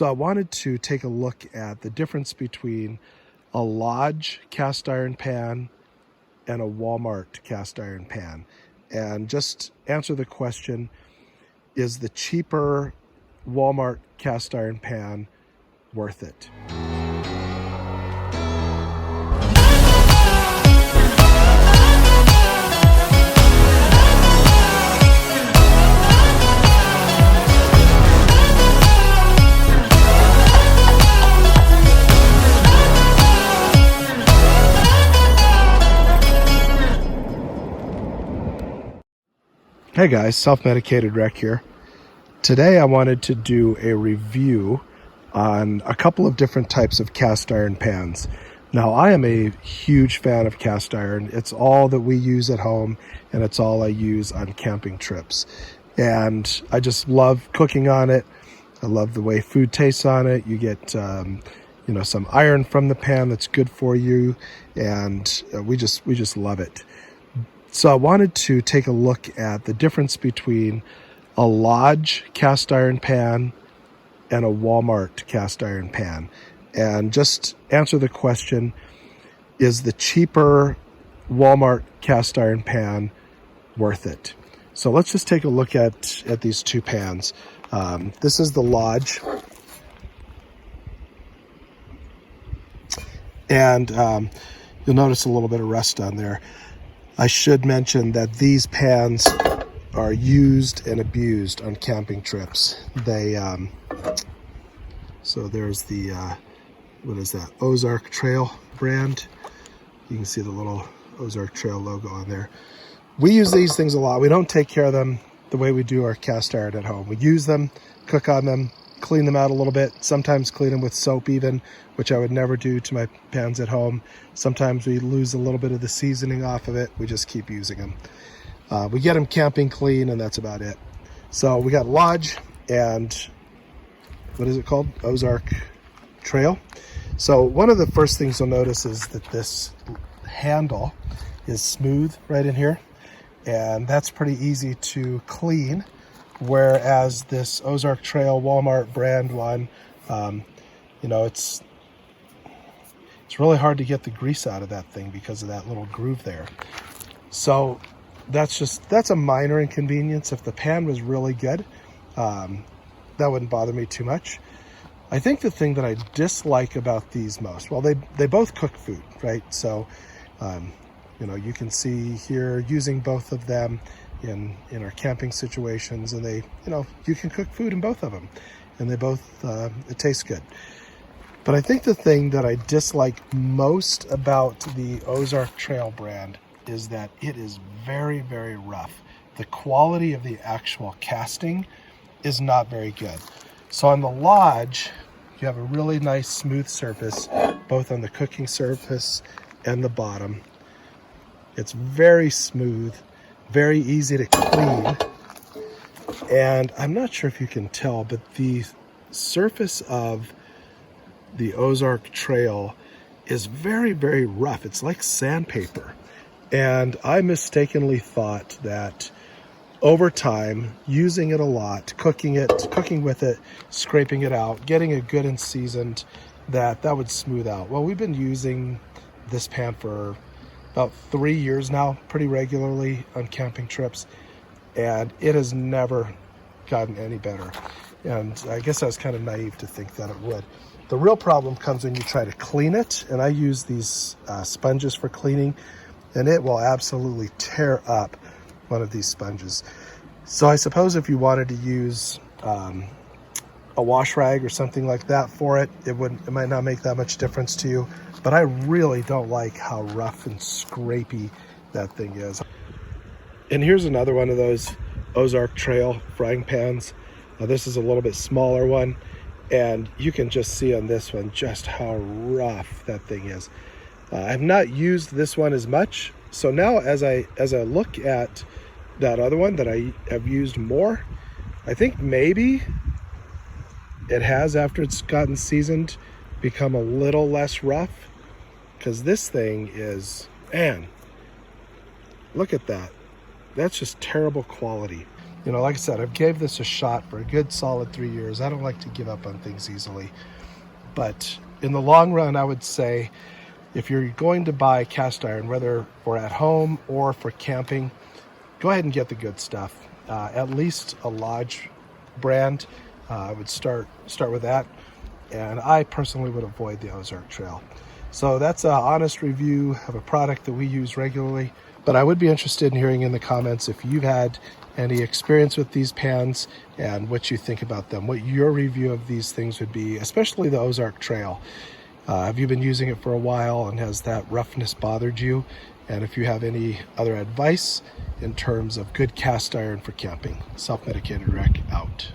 So I wanted to take a look at the difference between a Lodge cast iron pan and a Wal-Mart cast iron pan, and just answer the question, is the cheaper Wal-Mart cast iron pan worth it? Hey guys, Self-Medicated Rec here. Today I wanted to do a review on a couple of different types of cast iron pans. Now, I am a huge fan of cast iron. It's all that we use at home, and it's all I use on camping trips. And I just love cooking on it. I love the way food tastes on it. You get some iron from the pan that's good for you, and we just love it. So I wanted to take a look at the difference between a Lodge cast iron pan and a Wal-Mart cast iron pan, and just answer the question, is the cheaper Wal-Mart cast iron pan worth it? So let's just take a look at these two pans. This is the Lodge, and you'll notice a little bit of rust on there. I should mention that these pans are used and abused on camping trips. They, so there's the, what is that, Ozark Trail brand. You can see the little Ozark Trail logo on there. We use these things a lot. We don't take care of them the way we do our cast iron at home. We use them, cook on them, clean them out a little bit, sometimes clean them with soap even, which I would never do to my pans at home. Sometimes we lose a little bit of the seasoning off of it. We just keep using them. We get them camping clean, and that's about it. So we got Lodge and what is it called? Ozark Trail. So one of the first things you'll notice is that this handle is smooth right in here, and that's pretty easy to clean. Whereas this Ozark Trail Wal-Mart brand one, it's really hard to get the grease out of that thing because of that little groove there. So that's a minor inconvenience. If the pan was really good, that wouldn't bother me too much. I think the thing that I dislike about these most, well, they both cook food, right? So, you can see here using both of them in our camping situations, and they, you can cook food in both of them, and they both, it tastes good. But I think the thing that I dislike most about the Ozark Trail brand is that it is very, very rough. The quality of the actual casting is not very good. So on the Lodge, you have a really nice smooth surface, both on the cooking surface and the bottom. It's very smooth, very easy to clean, and I'm not sure if you can tell, but the surface of the Ozark Trail is very, very rough. It's like sandpaper, and I mistakenly thought that over time, using it a lot, cooking with it, scraping it out, getting it good and seasoned, that would smooth out. Well, we've been using this pan for about 3 years now, pretty regularly on camping trips, and it has never gotten any better. And I guess I was kind of naive to think that it would. The real problem comes when you try to clean it, and I use these sponges for cleaning, and it will absolutely tear up one of these sponges. So I suppose if you wanted to use a wash rag or something like that for it, it might not make that much difference to you. But I really don't like how rough and scrapey that thing is. And here's another one of those Ozark Trail frying pans. Now this is a little bit smaller one, and you can just see on this one just how rough that thing is. I've not used this one as much, so now as I look at that other one that I have used more, I think maybe it has, after it's gotten seasoned, become a little less rough, because this thing is, man, look at that. That's just terrible quality. You know, like I said, I've gave this a shot for a good solid 3 years. I don't like to give up on things easily. But in the long run, I would say if you're going to buy cast iron, whether for at home or for camping, go ahead and get the good stuff. At least a Lodge brand. I would start with that. And I personally would avoid the Ozark Trail. So that's an honest review of a product that we use regularly. But I would be interested in hearing in the comments if you've had any experience with these pans and what you think about them, what your review of these things would be, especially the Ozark Trail. Have you been using it for a while and has that roughness bothered you? And if you have any other advice in terms of good cast iron for camping. Self-Medicated Rec out.